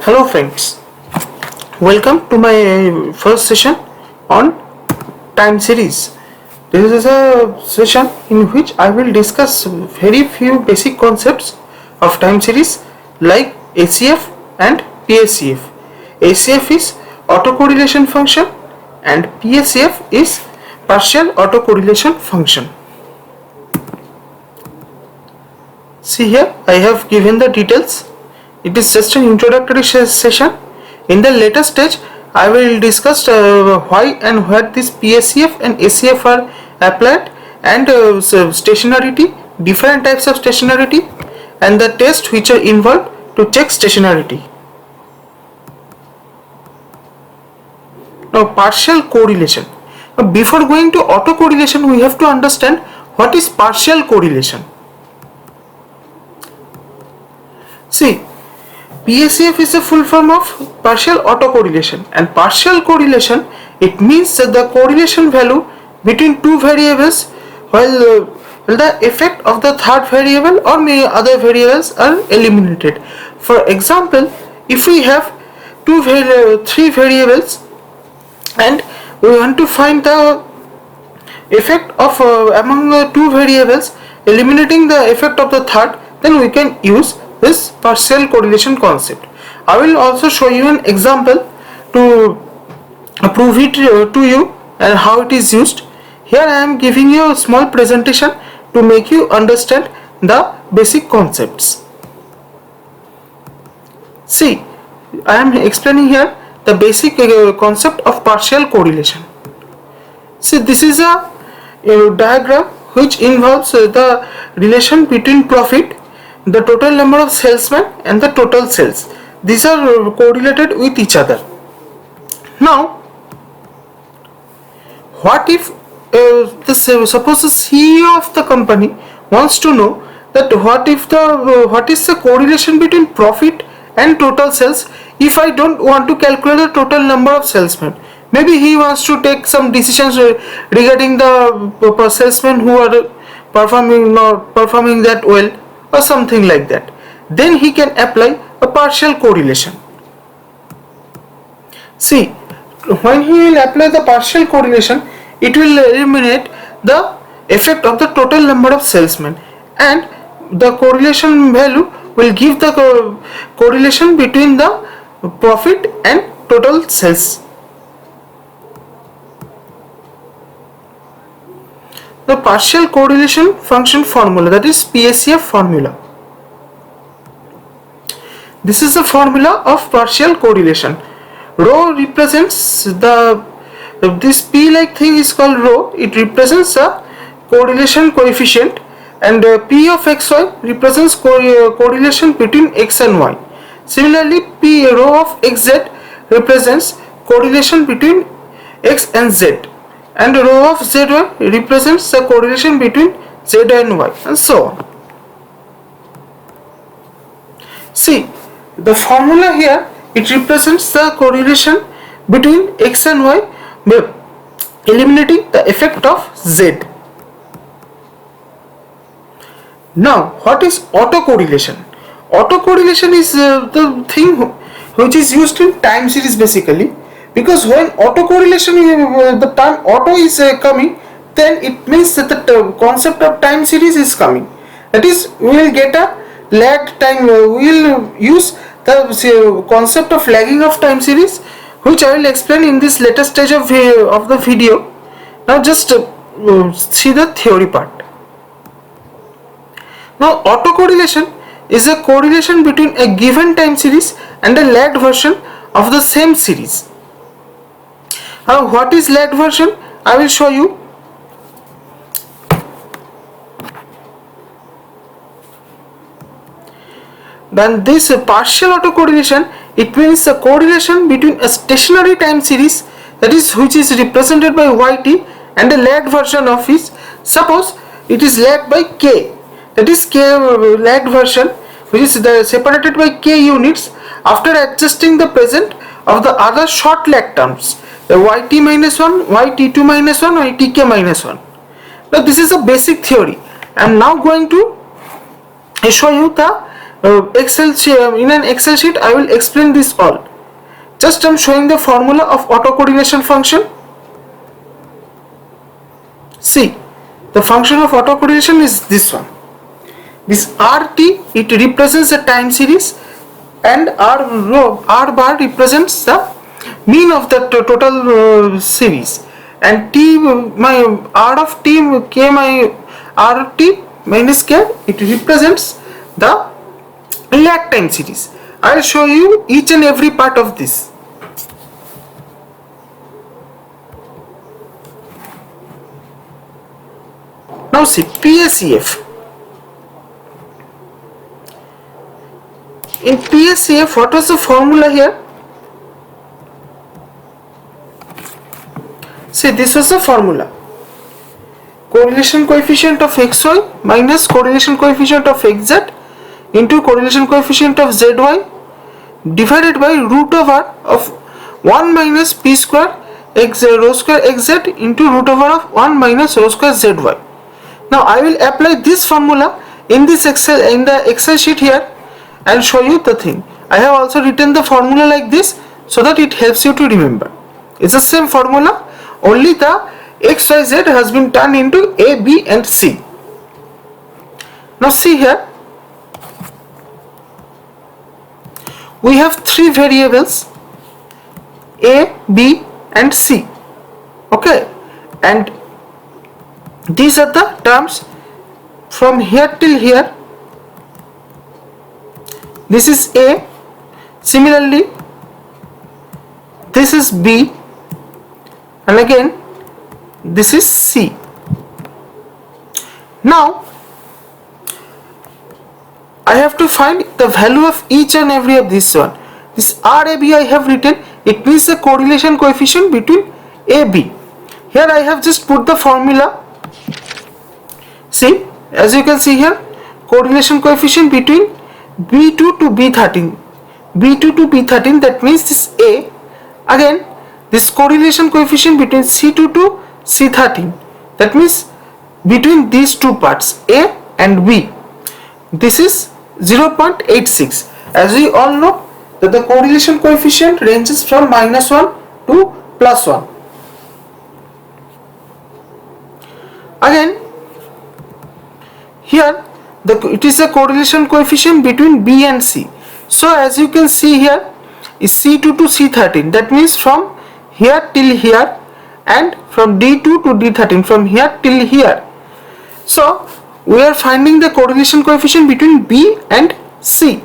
Hello friends, welcome to my first session on time series. This is a session in which I will discuss very few basic concepts of time series like ACF and PSCF. ACF is autocorrelation function and PSCF is partial autocorrelation function. See here, I have given the details. It is just an introductory session. In the later stage, I will discuss why and where this PSCF and ACF are applied and stationarity, different types of stationarity and the tests which are involved to check stationarity. Now partial correlation. Now, before going to autocorrelation, we have to understand what is partial correlation. See, PSCF is a full form of partial autocorrelation, and partial correlation, it means that the correlation value between two variables while the effect of the third variable or many other variables are eliminated. For example, if we have three variables and we want to find the effect of among the two variables eliminating the effect of the third, then we can use this partial correlation concept. I will also show you an example to prove it to you and how it is used. Here I am giving you a small presentation to make you understand the basic concepts. See, I am explaining here the basic concept of partial correlation. See, this is a diagram which involves the relation between profit, the total number of salesmen and the total sales. These are correlated with each other. Now, what if suppose the CEO of the company wants to know that what is the correlation between profit and total sales if I don't want to calculate the total number of salesmen. Maybe he wants to take some decisions regarding the salesmen who are performing that well or something like that. Then he can apply a partial correlation. See, when he will apply the partial correlation, it will eliminate the effect of the total number of salesmen, and the correlation value will give the correlation between the profit and total sales. The partial correlation function formula, that is PSCF formula. This is the formula of partial correlation. Rho represents this P like thing is called rho. It represents the correlation coefficient, and P of xy represents correlation between x and y. Similarly, P rho of xz represents correlation between x and z, and rho of zy represents the correlation between z and y, and so on. See, the formula here, it represents the correlation between x and y by eliminating the effect of z. Now, what is autocorrelation? Autocorrelation is the thing which is used in time series basically, because when autocorrelation, the term auto is coming, then it means that the concept of time series is coming. That is, we will get a lagged time, we will use the concept of lagging of time series, which I will explain in this later stage of the video. Now just see the theory part. Now autocorrelation is a correlation between a given time series and a lagged version of the same series. Now what is lagged version? I will show you. Then this partial autocorrelation, it means the correlation between a stationary time series, that is which is represented by yt, and a lagged version of it. Suppose it is lagged by k, that is k lagged version, which is separated by k units after adjusting the present of the other short lag terms, the yt minus 1, yt2 minus 1, ytk minus 1. Now this is a basic theory. I am now going to show you the in an Excel sheet I will explain this all. Just I'm showing the formula of autocorrelation function. See, the function of autocorrelation is this one. This RT, it represents the time series, and R bar represents the mean of the total series, and T, my R of T, K, my RT minus K, it represents the lag time series. I will show you each and every part of this. Now see, PSEF. In PSEF, what was the formula here? See, this was the formula. Correlation coefficient of XY minus correlation coefficient of XZ into correlation coefficient of ZY divided by root over of 1 minus P square X rho square XZ into root over of 1 minus rho square ZY. Now I will apply this formula in the Excel sheet here and show you the thing. I have also written the formula like this so that it helps you to remember. It's the same formula, only the XYZ has been turned into A, B and C. Now see here, we have three variables A, B and C. Okay, and these are the terms from here till here. This is A, similarly this is B, and again this is C. Now I have to find the value of each and every of this one. This RAB I have written, it means the correlation coefficient between AB. Here I have just put the formula. See, as you can see here, correlation coefficient between B2 to B13. B2 to B13, that means this A. Again, this correlation coefficient between C2 to C13. That means between these two parts, A and B. This is 0.86. As we all know that the correlation coefficient ranges from -1 to +1. Again, here it is a correlation coefficient between B and C. So as you can see here is C2 to C13. That means from here till here, and from D2 to D13, from here till here. So we are finding the correlation coefficient between B and C.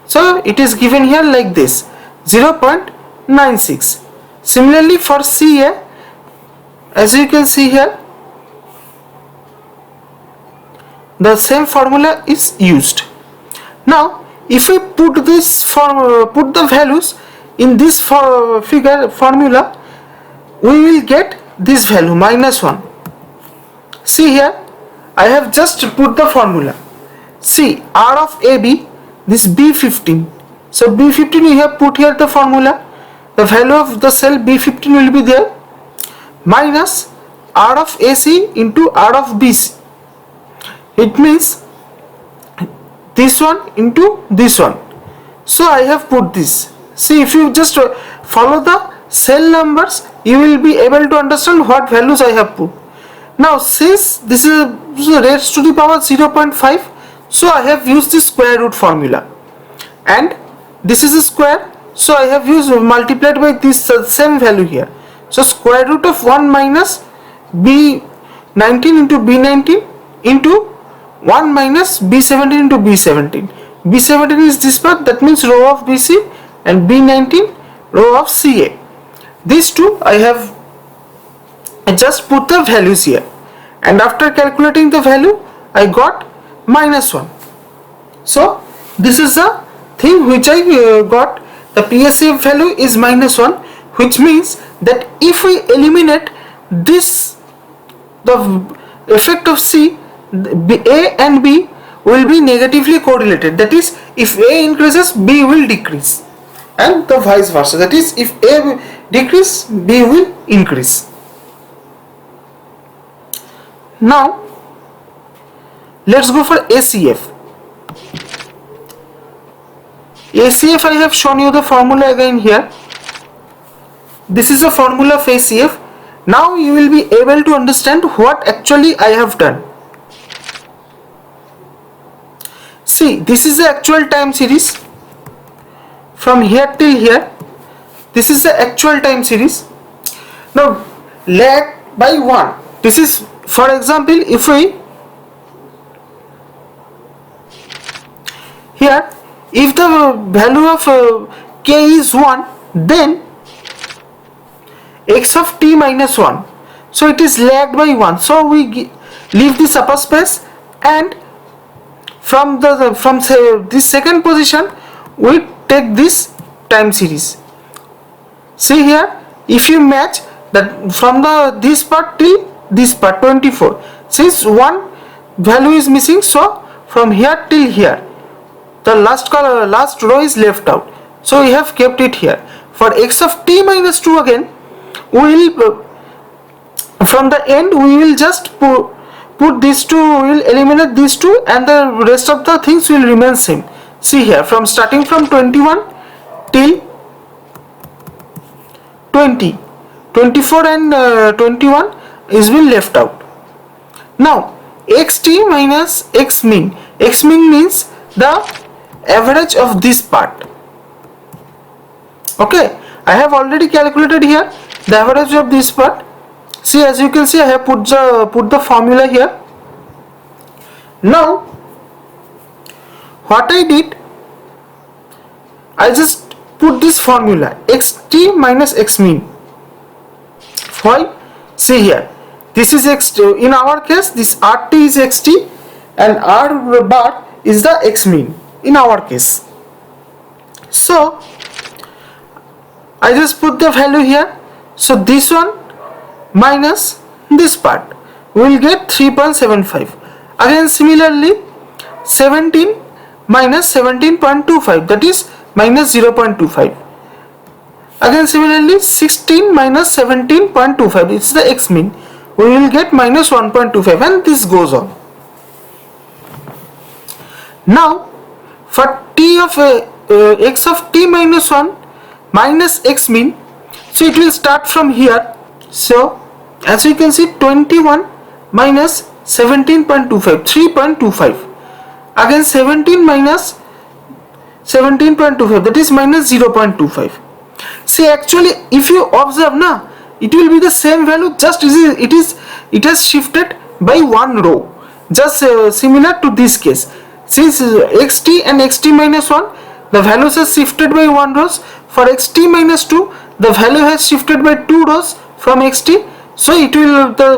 So it is given here like this, 0.96. Similarly for CA, as you can see here, the same formula is used. Now if we put the values in this formula, we will get this value -1. See here, I have just put the formula. See, R of AB, this B15. So B15 we have put here the formula. The value of the cell B15 will be there, minus R of AC into R of BC. It means this one into this one. So I have put this. See, if you just follow the cell numbers, you will be able to understand what values I have put. Now since this is raised to the power 0.5, so I have used the square root formula, and this is a square, so I have used multiplied by this same value here. So square root of 1 minus B19 into B19 into 1 minus B17 into B17. B17 is this part, that means row of BC, and B19 row of CA. These two I have just put the values here, and after calculating the value I got -1. So this is the thing which I got. The PSEF value is -1, which means that if we eliminate this, the effect of C, A and B will be negatively correlated. That is, if A increases, B will decrease, and the vice versa. That is, if A decrease, B will increase. Now let's go for ACF. ACF, I have shown you the formula again here. This is the formula of ACF. Now you will be able to understand what actually I have done. See, this is the actual time series from here till here. This is the actual time series. Now lag by 1. This is, for example, if we here, if the value of k is 1, then x of t minus 1, so it is lagged by 1. So we leave this upper space, and from this second position we take this time series. See here, if you match that from this part till this part 24, since one value is missing, so from here till here the last row is left out, so we have kept it here. For x of t minus 2, again we will from the end we will just put these two, we will eliminate these two, and the rest of the things will remain same. See here, from starting from 21 till 20, 24 and 21 is been left out. Now xt minus x mean means the average of this part. Okay, I have already calculated here the average of this part. See, as you can see, I have put the formula here. Now what I did, I just put this formula xt minus x mean. Why? See here, this is xt. In our case, this rt is xt and r bar is the x mean in our case. So I just put the value here. So this one minus this part, we will get 3.75. Again similarly 17 minus 17.25, that is minus 0.25. Again similarly 16 minus 17.25, it's the x mean, we will get minus 1.25, and this goes on. Now for t of x of t minus 1 minus x mean, so it will start from here. So as you can see, 21 minus 17.25, 3.25. Again 17 minus 17.25, that is minus 0.25. See, actually if you observe now, it will be the same value, just it has shifted by one row, just similar to this case. Since xt and xt minus 1, the values has shifted by 1 rows. For xt minus 2, the value has shifted by 2 rows from xt. So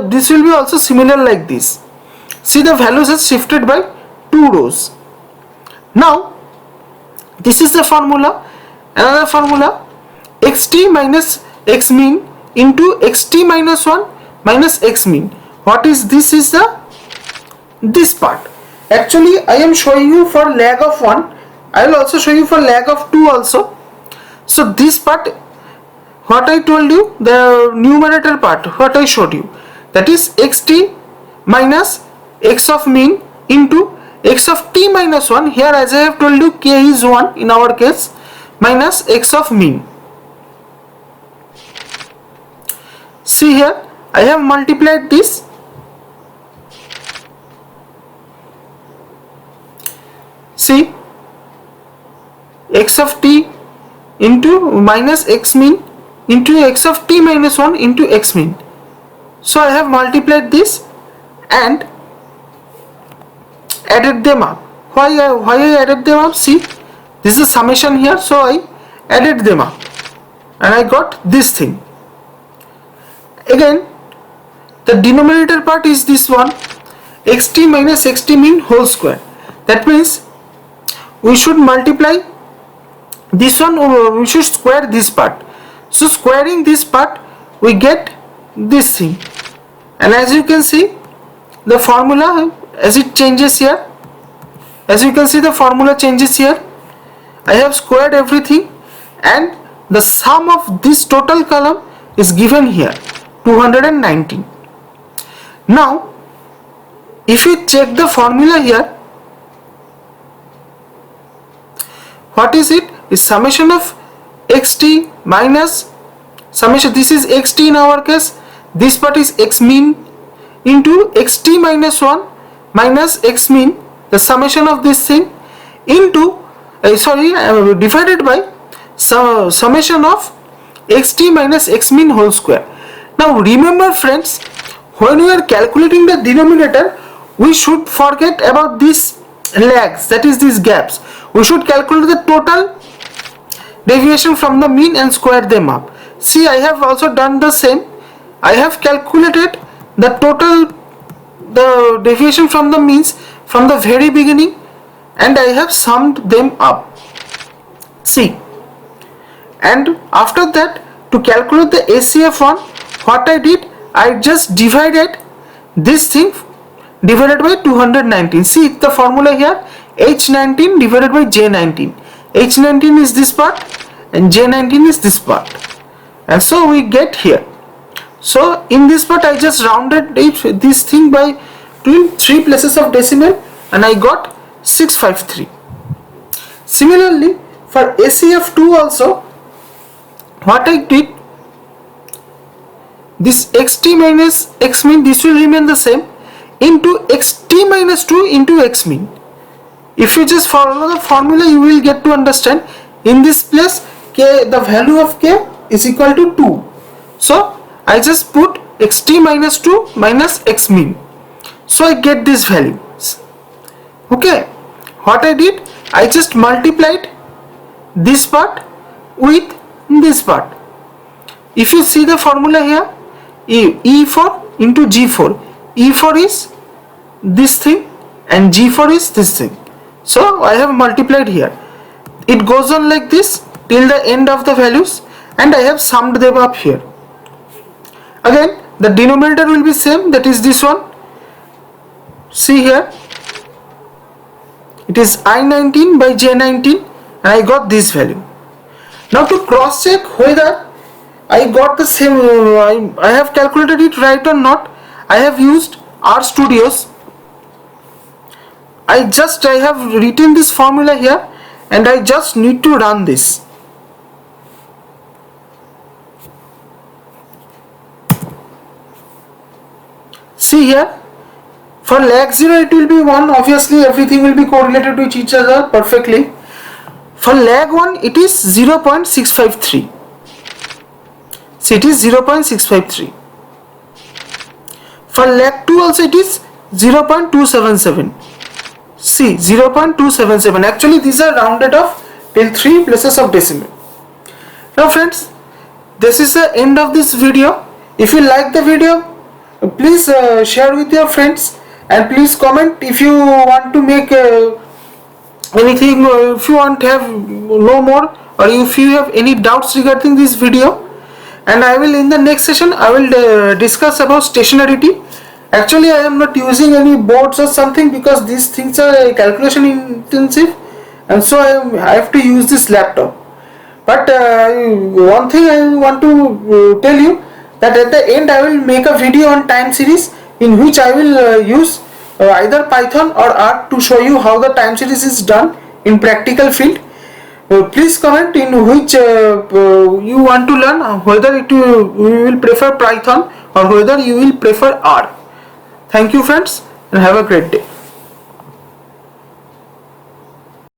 this will be also similar like this. See, the values has shifted by 2 rows. Now this is the formula. Another formula, xt minus x mean into xt minus 1 minus x mean. What is this? Is this part. Actually I am showing you for lag of 1. I will also show you for lag of 2 also. So this part, what I told you, the numerator part, what I showed you, that is xt minus x of mean into x of t minus 1. Here, as I have told you, k is 1 in our case, minus x of mean. See here, I have multiplied this. See, x of t into minus x mean into x of t minus 1 into x mean. So I have multiplied this and added them up. Why I added them up? See, this is a summation here, so I added them up and I got this thing. Again, the denominator part is this one, xt minus xt mean whole square. That means we should multiply this one, we should square this part. So squaring this part, we get this thing. And as you can see, the formula, as it changes here, as you can see, the formula changes here. I have squared everything and the sum of this total column is given here, 219. Now if you check the formula here, What is it? Is summation of xt minus summation, this is xt in our case, this part is x mean into xt minus 1 minus x mean, the summation of this thing, into divided by summation of xt minus x mean whole square. Now remember friends, when we are calculating the denominator, we should forget about these lags, that is these gaps. We should calculate the total deviation from the mean and square them up. See, I have also done the same. I have calculated the total the deviation from the means from the very beginning, and I have summed them up. See, and after that, to calculate the ACF1, what I did, I just divided this thing divided by 219. See the formula here, H19 divided by J19. H19 is this part and J19 is this part, and so we get here. So in this part I just rounded this thing by between 3 places of decimal, and I got 653. Similarly for ACF2 also, what I did, this xt minus x mean, this will remain the same, into xt minus 2 into x mean. If you just follow the formula, you will get to understand. In this place, k, the value of k is equal to 2. So I just put xt minus 2 minus x mean. So I get this value. Okay. What I did, I just multiplied this part with this part. If you see the formula here, E4 into G4. E4 is this thing and G4 is this thing. So I have multiplied here. It goes on like this till the end of the values, and I have summed them up here. Again, the denominator will be same, that is this one. See here, it is I19 by J19, and I got this value. Now to cross check whether I got the same, I have calculated it right or not, I have used RStudios. I have written this formula here, and I just need to run this. See here, for lag 0 it will be 1, obviously everything will be correlated with each other perfectly. For lag 1 it is 0.653. See, it is 0.653. For lag 2 also it is 0.277. See, 0.277. Actually these are rounded off till 3 places of decimal. Now friends, this is the end of this video. If you like the video, please share with your friends, and please comment if you want to make anything, if you want to have know more, or if you have any doubts regarding this video. And I will, in the next session, I will discuss about stationarity. Actually, I am not using any boards or something because these things are calculation intensive, and so I have to use this laptop. But one thing I want to tell you, that at the end I will make a video on time series, in which I will use either Python or R to show you how the time series is done in practical field. Please comment in which you want to learn, whether you will prefer Python or whether you will prefer R. Thank you friends, and have a great day.